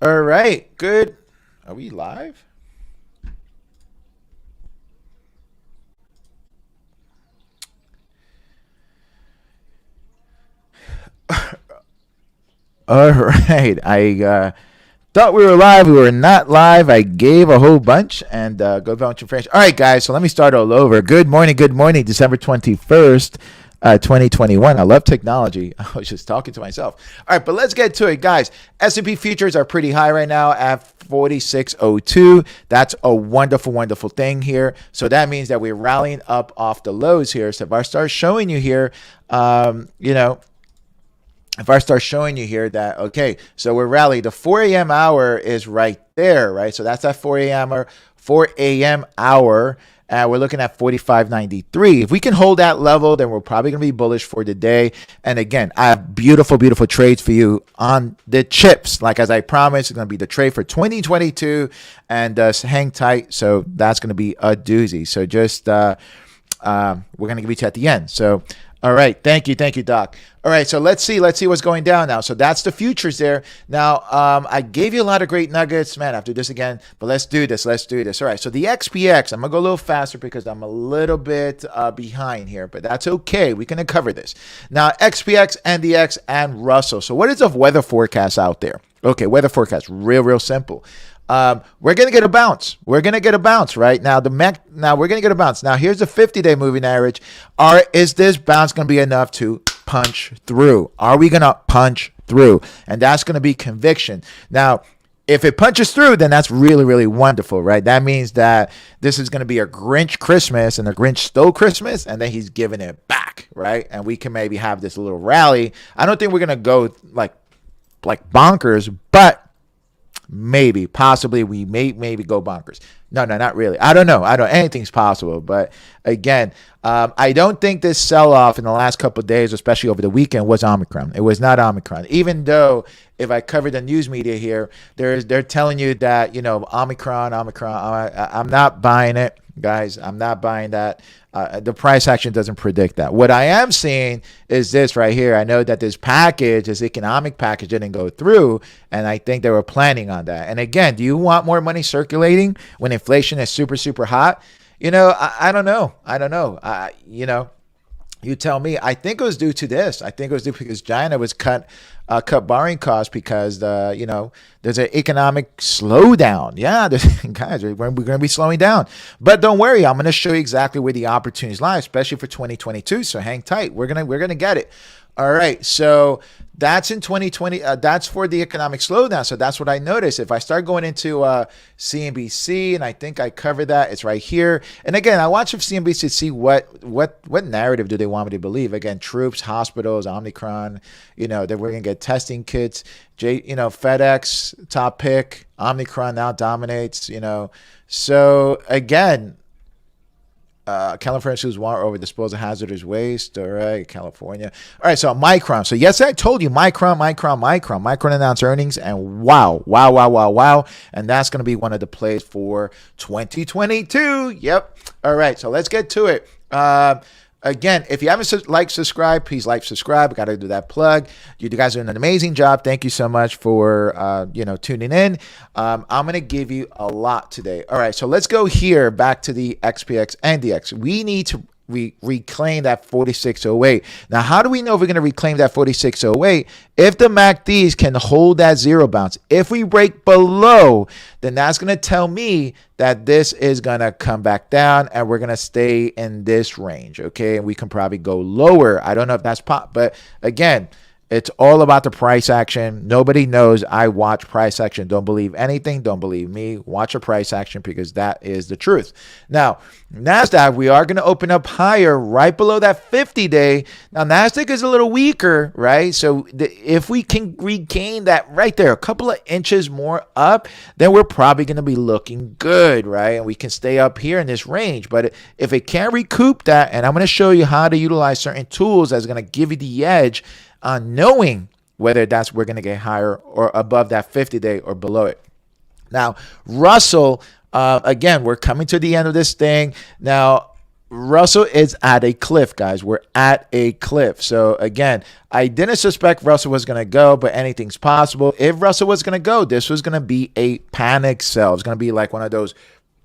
All right, good. Are we live? All right. I thought we were live. We were not live. I gave a whole bunch and go bunch of French. All right, guys. So let me start all over. Good morning. Good morning. December 21st, 2021. I love technology. I was just talking to myself. All right, but let's get to it, guys. S&P futures are pretty high right now at 4602. That's a wonderful, wonderful thing here. So that means that we're rallying up off the lows here. So if I start showing you here, if I start showing you here that, okay, so we're rallying, the 4 a.m. hour is right there, right? So that's that 4 a.m. hour, and we're looking at 45.93. If we can hold that level, then we're probably going to be bullish for the day. And again, I have beautiful, beautiful trades for you on the chips. Like as I promised, it's going to be the trade for 2022, and hang tight. So that's going to be a doozy. So just we're going to give it to you at the end. So all right. Thank you, Doc. All right. So let's see what's going down now. So that's the futures there. Now, I gave you a lot of great nuggets. Man, I have to do this again, but let's do this. All right. So the XPX, I'm going to go a little faster because I'm a little bit behind here, but that's okay. We can cover this. Now, XPX, NDX, and Russell. So what is the weather forecast out there? Okay. Weather forecast, real simple. We're gonna get a bounce. We're gonna get a bounce right now. Now we're gonna get a bounce. Now here's the 50-day moving average. Is this bounce gonna be enough to punch through? Are we gonna punch through? And that's gonna be conviction. Now, if it punches through, then that's really wonderful, right? That means that this is gonna be a Grinch Christmas, and the Grinch stole Christmas, and then he's giving it back, right? And we can maybe have this little rally. I don't think we're gonna go like bonkers, but maybe, possibly, we maybe go bonkers. No, not really. I don't know. Anything's possible. But again, I don't think this sell-off in the last couple of days, especially over the weekend, was Omicron. It was not Omicron. Even though if I cover the news media here, they're telling you that, Omicron. I'm not buying it, guys. I'm not buying that. The price action doesn't predict that. What I am seeing is this right here. I know that this economic package didn't go through, and I think they were planning on that. And again, do you want more money circulating when inflation is super hot? I don't know. You tell me. I think it was due to this. I think it was due because China was cut borrowing costs because there's an economic slowdown. Yeah, guys, we're going to be slowing down. But don't worry, I'm going to show you exactly where the opportunities lie, especially for 2022. So hang tight. We're gonna get it. All right, so that's in 2020. That's for the economic slowdown. So that's what I noticed. If I start going into CNBC, and I think I covered that, it's right here. And again, I watch CNBC to see what narrative do they want me to believe. Again, troops, hospitals, Omicron. That we're gonna get testing kits. FedEx top pick. Omicron now dominates. So again. California sues war over disposal of hazardous waste. All right, California. All right, so Micron. So yes, I told you Micron. Micron announced earnings, and wow. And that's going to be one of the plays for 2022. Yep. All right, so let's get to it. Again, if you haven't subscribed, please subscribe. Got to do that plug. You guys are doing an amazing job. Thank you so much for tuning in. I'm gonna give you a lot today. All right, so let's go here back to the XPX and DX. We need to reclaim that 4608. Now, how do we know if we're going to reclaim that 4608? If the MACDs can hold that zero bounce. If we break below, then that's going to tell me that this is going to come back down and we're going to stay in this range, okay? And we can probably go lower. I don't know if that's but again, it's all about the price action. Nobody knows. I watch price action. Don't believe anything. Don't believe me. Watch a price action because that is the truth. Now, NASDAQ, we are going to open up higher right below that 50-day. Now, NASDAQ is a little weaker, right? So if we can regain that right there, a couple of inches more up, then we're probably going to be looking good, right? And we can stay up here in this range. But if it can't recoup that, and I'm going to show you how to utilize certain tools that's going to give you the edge on knowing whether we're going to get higher or above that 50-day or below it. Now, Russell, again, we're coming to the end of this thing. Now, Russell is at a cliff, guys. We're at a cliff. So again, I didn't suspect Russell was going to go, but anything's possible. If Russell was going to go, this was going to be a panic sell. It's going to be like one of those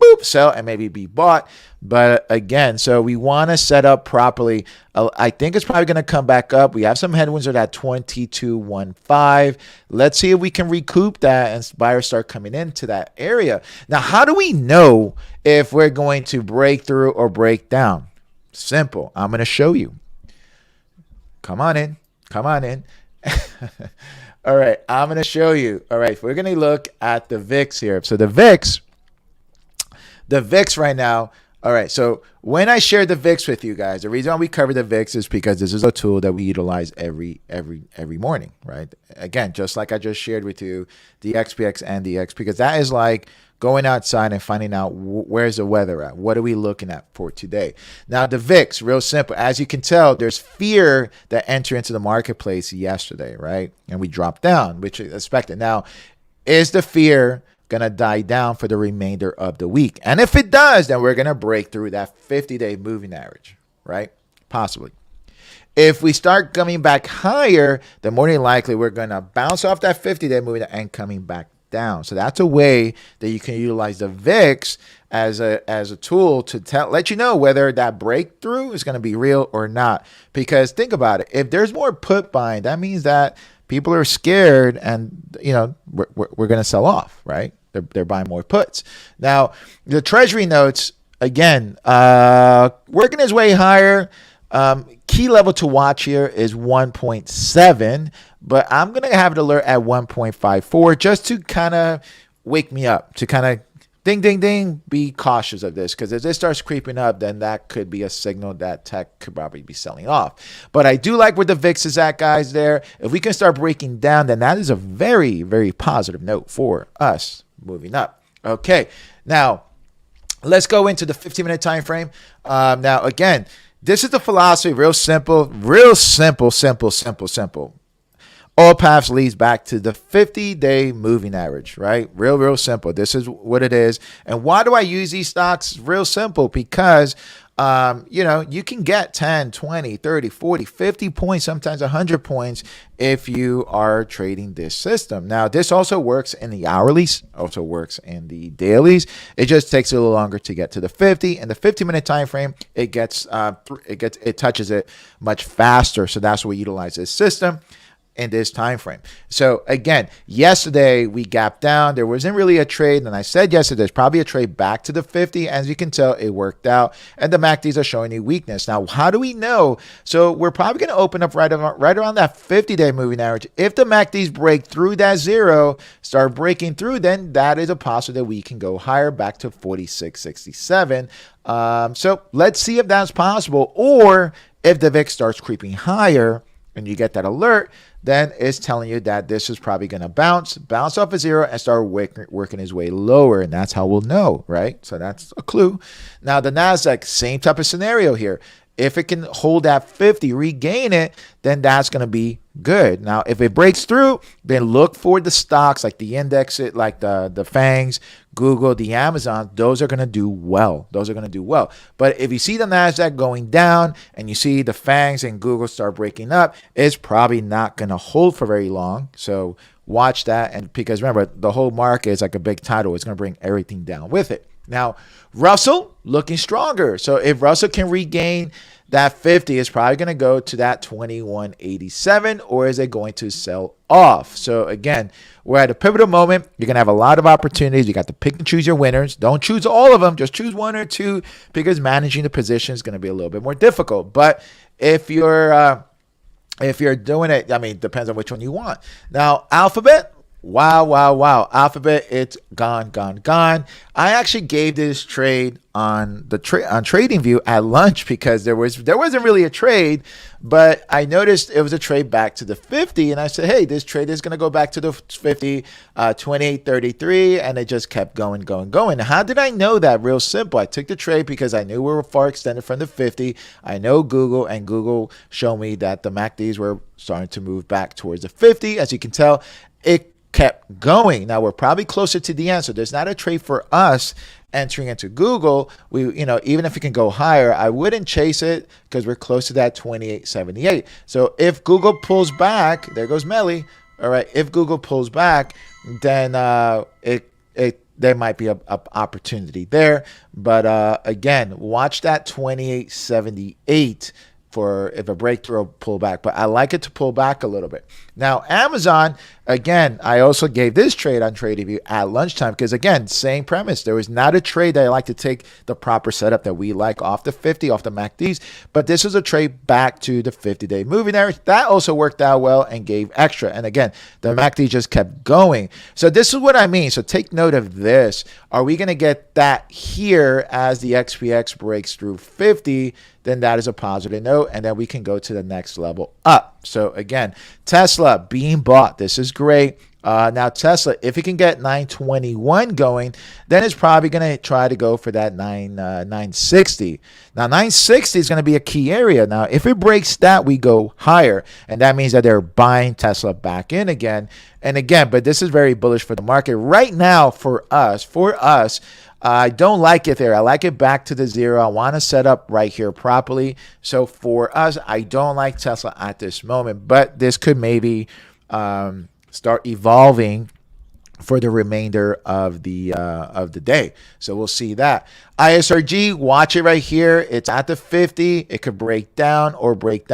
boop, sell and maybe be bought. But again, so we want to set up properly. I think it's probably going to come back up. We have some headwinds at that 22.15. Let's see if we can recoup that and buyers start coming into that area. Now, how do we know if we're going to break through or break down? Simple. I'm going to show you. Come on in. Come on in. All right. I'm going to show you. All right. We're going to look at the VIX here. So the VIX right now. All right, so when I shared the VIX with you guys, the reason why we cover the VIX is because this is a tool that we utilize every morning, right? Again, just like I just shared with you, the XPX and the X, because that is like going outside and finding out where's the weather at. What are we looking at for today? Now, the VIX, real simple. As you can tell, there's fear that entered into the marketplace yesterday, right? And we dropped down, which is expected. Now, is the fear gonna die down for the remainder of the week? And if it does, then we're gonna break through that 50-day moving average, right? Possibly. If we start coming back higher, then more than likely we're gonna bounce off that 50-day moving and coming back down. So that's a way that you can utilize the VIX as a tool to let you know whether that breakthrough is gonna be real or not. Because think about it, if there's more put buying, that means that people are scared, and we're going to sell off, right? They're buying more puts. Now, the Treasury notes again, working its way higher. Key level to watch here is 1.7, but I'm going to have it alert at 1.54 just to kind of wake me up, to kind of ding, ding, ding, be cautious of this, because if this starts creeping up, then that could be a signal that tech could probably be selling off. But I do like where the VIX is at, guys, there. If we can start breaking down, then that is a very, very positive note for us moving up. Okay, now let's go into the 15-minute time frame. Now, again, this is the philosophy, real simple, simple. All paths leads back to the 50-day moving average, right? Real simple. This is what it is. And why do I use these stocks? Real simple, because you can get 10, 20, 30, 40, 50 points, sometimes 100 points if you are trading this system. Now, this also works in the hourlies, also works in the dailies. It just takes a little longer to get to the 50. And the 15-minute time frame, it touches it much faster. So that's why we utilize this system in this time frame. So again, yesterday we gapped down. There wasn't really a trade, and I said yesterday there's probably a trade back to the 50. As you can tell, it worked out, and the MACDs are showing you weakness. Now, how do we know? So we're probably going to open up right around that 50-day moving average. If the MACDs break through that zero, start breaking through, then that is a possibility that we can go higher back to 46.67. So let's see if that's possible, or if the VIX starts creeping higher and you get that alert, then it's telling you that this is probably going to bounce off a zero and start working its way lower. And that's how we'll know, right? So that's a clue. Now, the NASDAQ, same type of scenario here. If it can hold that 50, regain it, then that's going to be good. Now, if it breaks through, then look for the stocks like the index, like the FANGs, Google, the Amazon. Those are going to do well. But if you see the NASDAQ going down and you see the FANGs and Google start breaking up, it's probably not going to hold for very long. So watch that. And because remember, the whole market is like a big tidal. It's going to bring everything down with it. Now, Russell looking stronger. So if Russell can regain that 50, it's probably going to go to that 21.87, or is it going to sell off? So again, we're at a pivotal moment. You're going to have a lot of opportunities. You got to pick and choose your winners. Don't choose all of them. Just choose one or two, because managing the position is going to be a little bit more difficult. But if you're doing it, I mean, it depends on which one you want. Now, Alphabet. Wow. Alphabet, it's gone. I actually gave this trade on TradingView at lunch because there wasn't really a trade, but I noticed it was a trade back to the 50, and I said, hey, this trade is going to go back to the 50, 28.33, and it just kept going. How did I know that? Real simple. I took the trade because I knew we were far extended from the 50. I know Google showed me that the MACDs were starting to move back towards the 50. As you can tell, it kept going. Now we're probably closer to the end, so there's not a trade for us entering into Google. We, even if it can go higher, I wouldn't chase it because we're close to that 28.78. So if Google pulls back, there goes Melly. All right, if Google pulls back, then there might be a opportunity there. But again, watch that 28.78 for if a breakthrough pull back. But I like it to pull back a little bit. Now, Amazon, again, I also gave this trade on TradingView at lunchtime because, again, same premise. There was not a trade that I like to take the proper setup that we like off the 50, off the MACDs, but this is a trade back to the 50-day moving average. That also worked out well and gave extra. And again, the MACD just kept going. So this is what I mean. So take note of this. Are we going to get that here as the XPX breaks through 50? Then that is a positive note, and then we can go to the next level up. So again, Tesla being bought. This is great. Now Tesla, if it can get 921 going, then it's probably going to try to go for that 960. Now 960 is going to be a key area. Now if it breaks that, we go higher, and that means that they're buying Tesla back in again and again. But this is very bullish for the market right now for us. I don't like it there. I like it back to the zero. I want to set up right here properly. So for us, I don't like Tesla at this moment, but this could maybe start evolving for the remainder of the day. So we'll see that. ISRG, watch it right here. It's at the 50. It could break down or break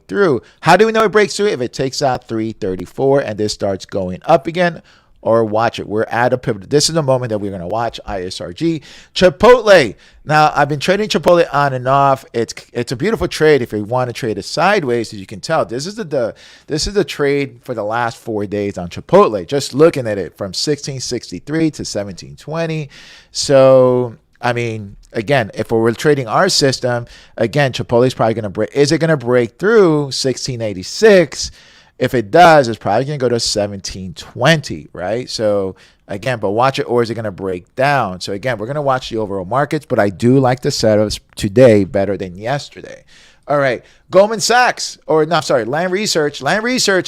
through. How do we know it breaks through? If it takes out 334 and this starts going up again. Or watch it. We're at a pivot. This is the moment that we're going to watch ISRG. Chipotle. Now, I've been trading Chipotle on and off. It's a beautiful trade if you want to trade it sideways. As you can tell, this is the trade for the last 4 days on Chipotle. Just looking at it from 1663 to 1720. So, I mean, again, if we're trading our system, again, Chipotle is probably going to break. Is it going to break through 1686? If it does, it's probably going to go to 1720, right? So again, but watch it, or is it going to break down? So again, we're going to watch the overall markets, but I do like the setups today better than yesterday. All right, Goldman Sachs, Land Research.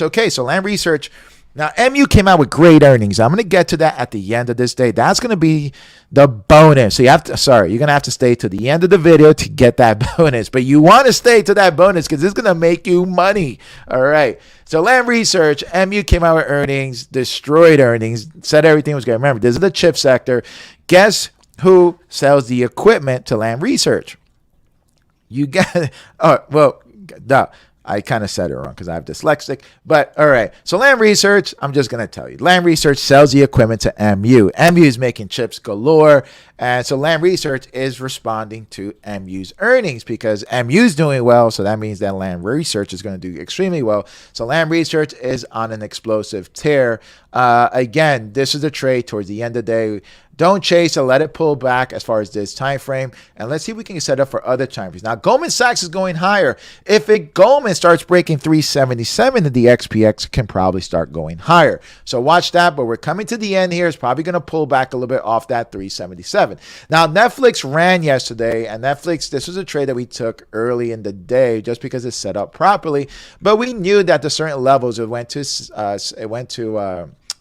Okay, so Land Research. Now, MU came out with great earnings. I'm going to get to that at the end of this day. That's going to be the bonus. So you're going to have to stay to the end of the video to get that bonus. But you want to stay to that bonus because it's going to make you money. All right. So Land Research, MU came out with earnings, destroyed earnings, said everything was good. Remember, this is the chip sector. Guess who sells the equipment to Land Research? You got I kind of said it wrong because I'm dyslexic. But all right. So Land Research, I'm just going to tell you. Land Research sells the equipment to MU. MU is making chips galore. And so Land Research is responding to MU's earnings because MU's doing well. So that means that Land Research is going to do extremely well. So Land Research is on an explosive tear. Again, this is a trade towards the end of the day. Don't chase it. Let it pull back as far as this time frame. And let's see if we can set up for other time frames. Now, Goldman Sachs is going higher. If Goldman starts breaking 377, then the XPX can probably start going higher. So watch that. But we're coming to the end here. It's probably going to pull back a little bit off that 377. Now, Netflix ran yesterday. And Netflix, this was a trade that we took early in the day just because it's set up properly. But we knew that the certain levels, it went to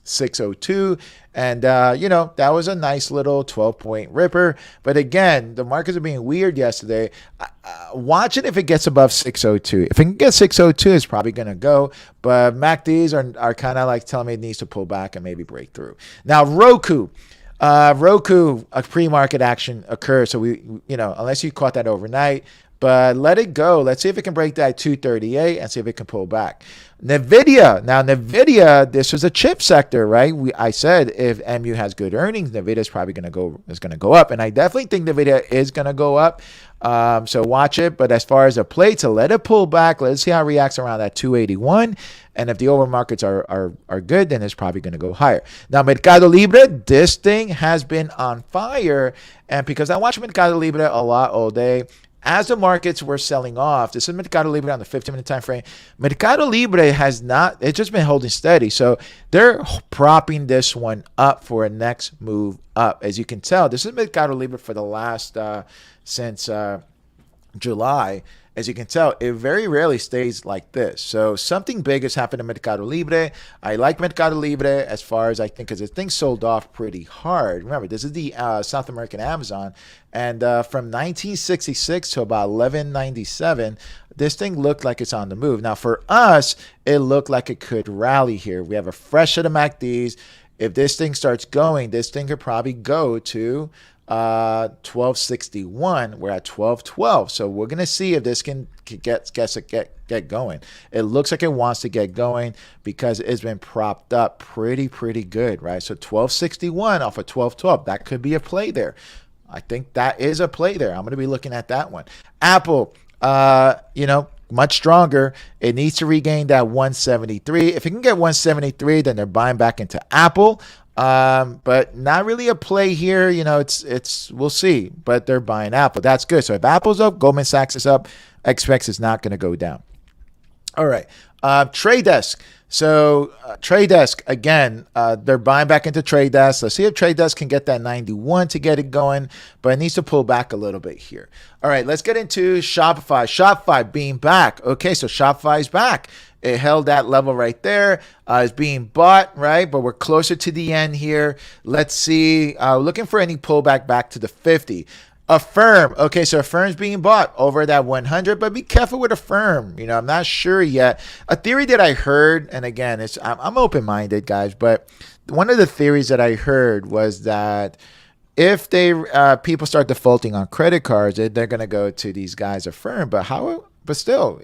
602. And, that was a nice little 12-point ripper. But again, the markets are being weird yesterday. Watch it if it gets above 602. If it can get 602, it's probably going to go. But MACDs are kind of like telling me it needs to pull back and maybe break through. Now, Roku, a pre-market action occurs. So unless you caught that overnight, but let it go. Let's see if it can break that 238 and see if it can pull back. NVIDIA. Now, NVIDIA, this was a chip sector, right? I said if MU has good earnings, NVIDIA is probably going to go up. And I definitely think NVIDIA is going to go up. So watch it. But as far as a play, to let it pull back, let's see how it reacts around that 281. And if the over markets are good, then it's probably going to go higher. Now, Mercado Libre, this thing has been on fire. And because I watch Mercado Libre a lot all day, as the markets were selling off, this is Mercado Libre on the 15-minute time frame. Mercado Libre it's just been holding steady. So they're propping this one up for a next move up. As you can tell, this is Mercado Libre for the last, since July. as you can tell, it very rarely stays like this. So something big has happened in Mercado Libre. I like Mercado Libre as far as I think, because the thing sold off pretty hard. Remember, this is the South American Amazon. And from 1966 to about 1197, this thing looked like it's on the move. Now, for us, it looked like it could rally here. We have a fresh set of MACDs. If this thing starts going, this thing could probably go to 1261. We're at 1212. So we're going to see if this can get going. It looks like it wants to get going because it's been propped up pretty good, right? So 1261 off of 1212, that could be a play there. I think that is a play there. I'm going to be looking at that one. Apple, much stronger. It needs to regain that 173. If it can get 173, then they're buying back into Apple. But not really a play here. It's we'll see. But they're buying Apple. That's good. So if Apple's up, Goldman Sachs is up. XPEX is not going to go down. All right. Trade Desk. So Trade Desk, again, they're buying back into Trade Desk. Let's see if Trade Desk can get that 91 to get it going, but it needs to pull back a little bit here. All right, let's get into Shopify. Shopify being back. Okay, so Shopify is back. It held that level right there. It's being bought, right? But we're closer to the end here. Let's see. Looking for any pullback back to the 50. Affirm. Okay, so Affirm's being bought over that 100, but be careful with Affirm. I'm not sure yet. A theory that I heard, and again, I'm open-minded, guys, but one of the theories that I heard was that if people start defaulting on credit cards, they're going to go to these guys Affirm. But still,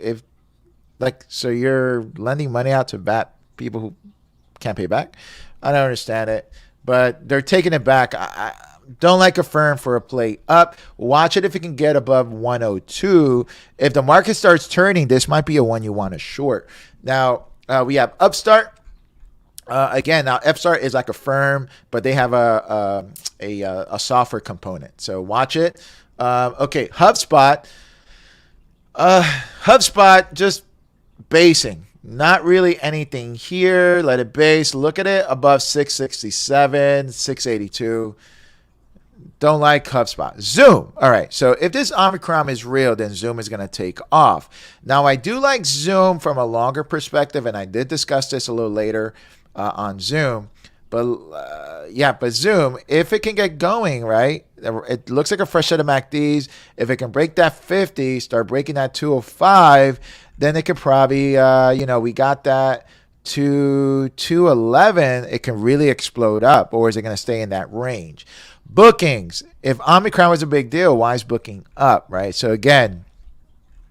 so you're lending money out to people who can't pay back? I don't understand it, but they're taking it back. I don't like Affirm for a play up. Watch it if it can get above 102. If the market starts turning, this might be a one you want to short. Now, we have Upstart. Again, now Upstart is like Affirm, but they have a software component. So watch it. Okay, HubSpot. HubSpot just basing. Not really anything here. Let it base. Look at it above 667, 682. Don't like HubSpot. Zoom. All right. So if this Omicron is real, then Zoom is going to take off. Now, I do like Zoom from a longer perspective, and I did discuss this a little later on Zoom. But Zoom, if it can get going, right, it looks like a fresh set of MACDs. If it can break that 50, start breaking that 205, then it could probably, we got that to 211. It can really explode up, or is it going to stay in that range? Bookings. If Omicron was a big deal, why is booking up, right? So again,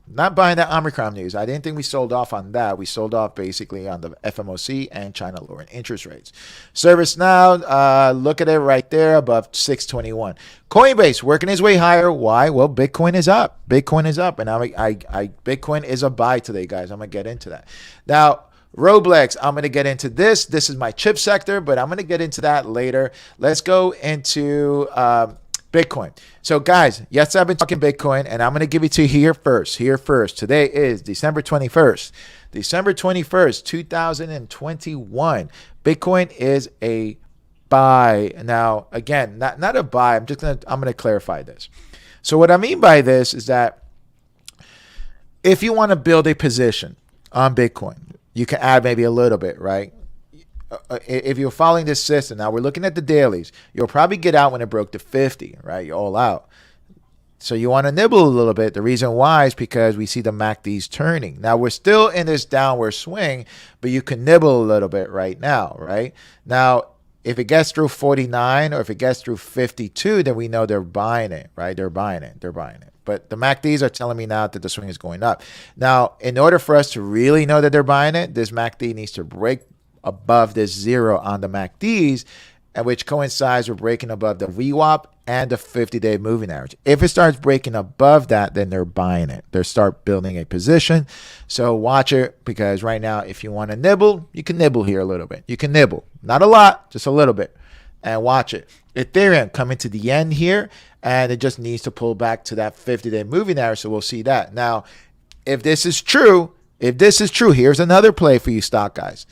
not buying that Omicron news. I didn't think we sold off on that. We sold off basically on the FMOC and China lowering interest rates. ServiceNow, look at it right there above 621. Coinbase working his way higher. Why? Well, Bitcoin is up. Bitcoin is up, and Bitcoin is a buy today, guys. I'm gonna get into that now. Roblex, I'm going to get into this. This is my chip sector, but I'm going to get into that later. Let's go into Bitcoin. So, guys, yes, I've been talking Bitcoin, and I'm going to give it to you here first. Today is December 21st. December 21st, 2021. Bitcoin is a buy. Now, again, not a buy. I'm going to clarify this. So, what I mean by this is that if you want to build a position on Bitcoin, you can add maybe a little bit, right? If you're following this system, now we're looking at the dailies. You'll probably get out when it broke to 50, right? You're all out. So you want to nibble a little bit. The reason why is because we see the MACDs turning. Now we're still in this downward swing, but you can nibble a little bit right now, right? Now, if it gets through 49 or if it gets through 52, then we know they're buying it, right? They're buying it. But the MACDs are telling me now that the swing is going up. Now, in order for us to really know that they're buying it, this MACD needs to break above this zero on the MACDs, and which coincides with breaking above the VWAP and the 50-day moving average. If it starts breaking above that, then they're buying it. They start building a position. So watch it, because right now, if you want to nibble, you can nibble here a little bit. You can nibble. Not a lot, just a little bit. And watch it. Ethereum coming to the end here, and it just needs to pull back to that 50-day moving average, so we'll see that. Now, if this is true, here's another play for you stock guys.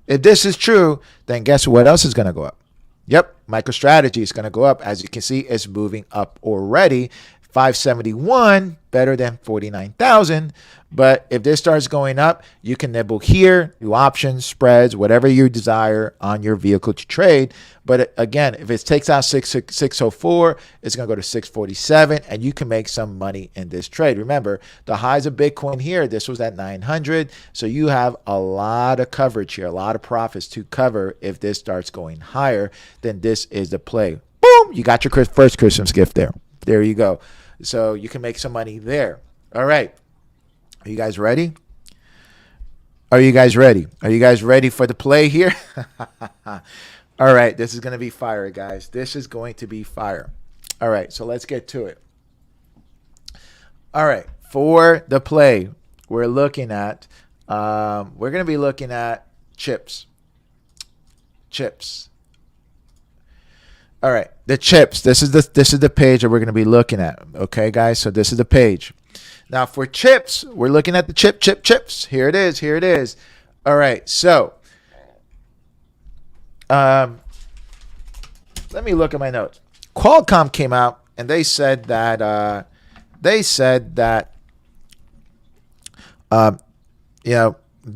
If this is true, then guess what else is going to go up? Yep, MicroStrategy is going to go up. As you can see, it's moving up already. 571, better than 49,000. But if this starts going up, you can nibble here, do options, spreads, whatever you desire on your vehicle to trade. But again, if it takes out 604, it's going to go to 647, and you can make some money in this trade. Remember, the highs of Bitcoin here, this was at 900. So you have a lot of coverage here, a lot of profits to cover if this starts going higher. Then this is the play. Boom! You got your first Christmas gift there. There you go. So you can make some money there. All right. Are you guys ready? Are you guys ready? Are you guys ready for the play here? All right. This is going to be fire, guys. This is going to be fire. All right. So let's get to it. All right. For the play, we're looking at, we're going to be looking at chips. Chips. All right, the chips. This is the page that we're going to be looking at. Okay, guys. So this is the page. Now for chips, we're looking at the chips. Here it is. Here it is. All right. So, let me look at my notes. Qualcomm came out and they said that they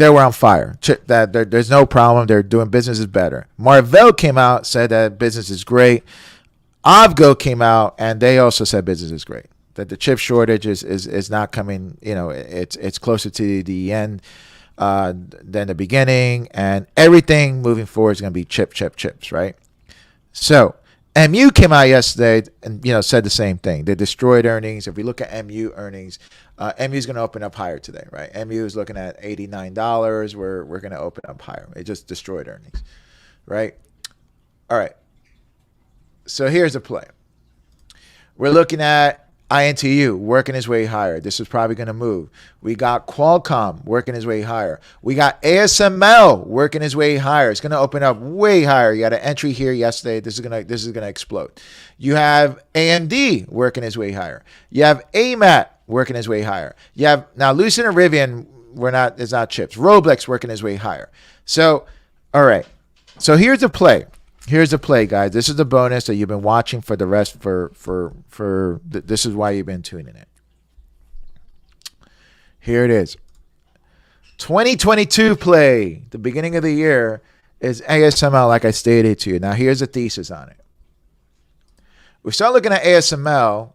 were on fire. That there's no problem. They're doing business is better. Marvell came out, said that business is great. Avgo came out and they also said business is great. That the chip shortage is not coming. It's closer to the end than the beginning, and everything moving forward is going to be chips, right? So MU came out yesterday and said the same thing. They destroyed earnings. If we look at MU earnings, MU is going to open up higher today, right? MU is looking at $89. We're going to open up higher. It just destroyed earnings, right? All right. So here's the play. We're looking at INTU working his way higher. This is probably going to move. We got Qualcomm working his way higher. We got ASML working his way higher. It's going to open up way higher. You got an entry here yesterday. This is going to explode. You have AMD working his way higher. You have AMAT working his way higher. You have now Lucid and Rivian. It's not chips. Roblex working his way higher. So, all right. So here's the play. Here's the play, guys. This is the bonus that you've been watching for the rest this is why you've been tuning in. Here it is. 2022 play. The beginning of the year is ASML, like I stated to you. Now here's the thesis on it. We start looking at ASML.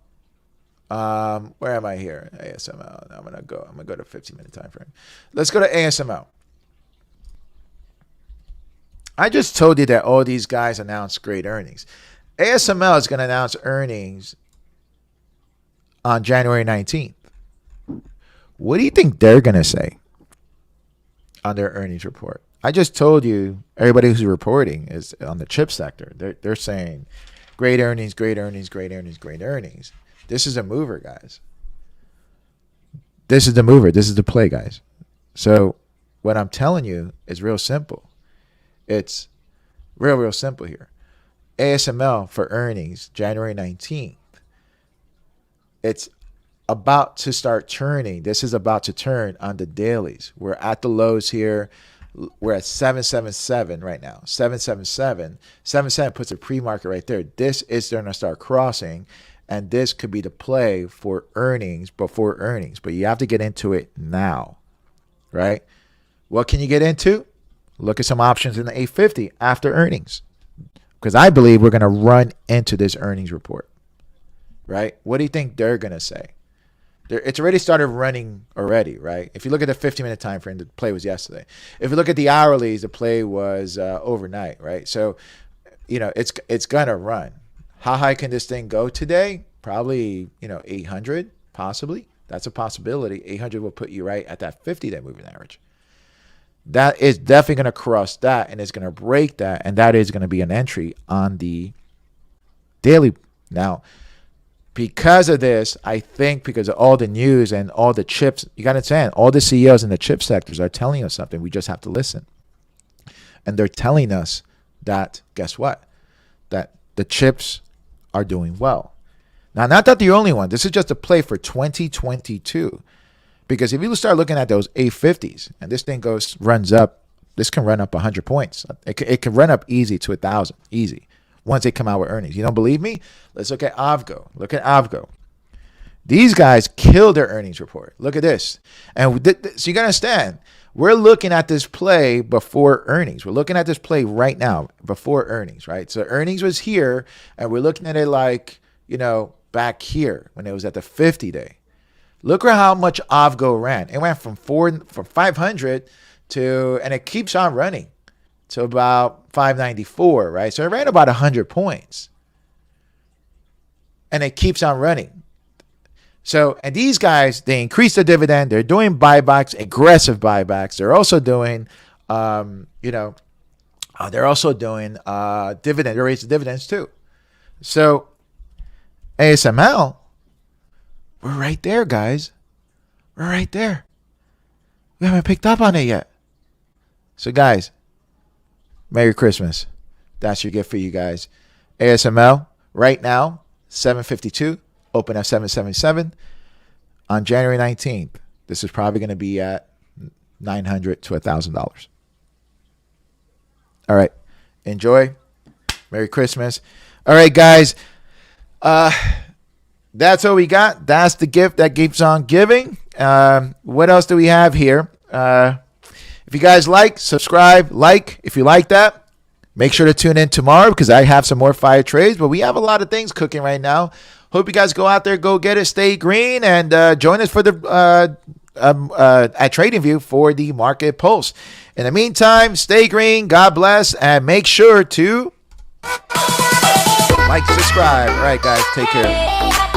Where am I here? ASML. I'm gonna go to 15-minute time frame. Let's go to ASML. I just told you that all these guys announced great earnings. ASML is going to announce earnings on January 19th. What do you think they're going to say on their earnings report? I just told you everybody who's reporting is on the chip sector. They're saying great earnings, great earnings, great earnings, great earnings. This is a mover, guys. This is the mover. This is the play, guys. So what I'm telling you is real simple. It's real simple here. ASML for earnings, January 19th. It's about to start turning. This is about to turn on the dailies. We're at the lows here. We're at 777 right now. 777. 77 puts a pre-market right there. This is going to start crossing, and this could be the play for earnings before earnings. But you have to get into it now, right? What can you get into? Look at some options in the 850 after earnings, because I believe we're going to run into this earnings report, right? What do you think they're going to say? It's already started running already, right? If you look at the 15-minute time frame, the play was yesterday. If you look at the hourlies, the play was overnight, right? So, it's going to run. How high can this thing go today? Probably, 800, possibly. That's a possibility. 800 will put you right at that 50-day moving average. That is definitely going to cross that, and it's going to break that, and that is going to be an entry on the daily. Now, because of this, I think because of all the news and all the chips, you got to understand, all the CEOs in the chip sectors are telling us something. We just have to listen. And they're telling us that, guess what? That the chips are doing well. Now, not that the only one. This is just a play for 2022. Because if you start looking at those 850s and this thing runs up, this can run up 100 points. It can run up easy to 1,000, easy, once they come out with earnings. You don't believe me? Let's look at Avgo. Look at Avgo. These guys killed their earnings report. Look at this. And so you got to understand, we're looking at this play before earnings. We're looking at this play right now before earnings, right? So earnings was here, and we're looking at it like, back here when it was at the 50-day. Look at how much Avgo ran. It went from 500 to, and it keeps on running to about 594, right? So it ran about 100 points. And it keeps on running. So, and these guys, they increase the dividend. They're doing buybacks, aggressive buybacks. They're also doing, they're also doing dividend. They raise the dividends too. So, ASML, we're right there, guys. We're right there. We haven't picked up on it yet. So, guys, Merry Christmas. That's your gift for you guys. ASML, right now, 752, open at 777. On January 19th, this is probably going to be at $900 to $1,000. All right. Enjoy. Merry Christmas. All right, guys. That's all we got. That's the gift that keeps on giving. What else do we have here? If you guys subscribe, if you like that. Make sure to tune in tomorrow because I have some more fire trades, but we have a lot of things cooking right now. Hope you guys go out there, go get it, stay green, and join us for the at TradingView for the market pulse. In the meantime, stay green, God bless, and make sure to subscribe. All right, guys, take care.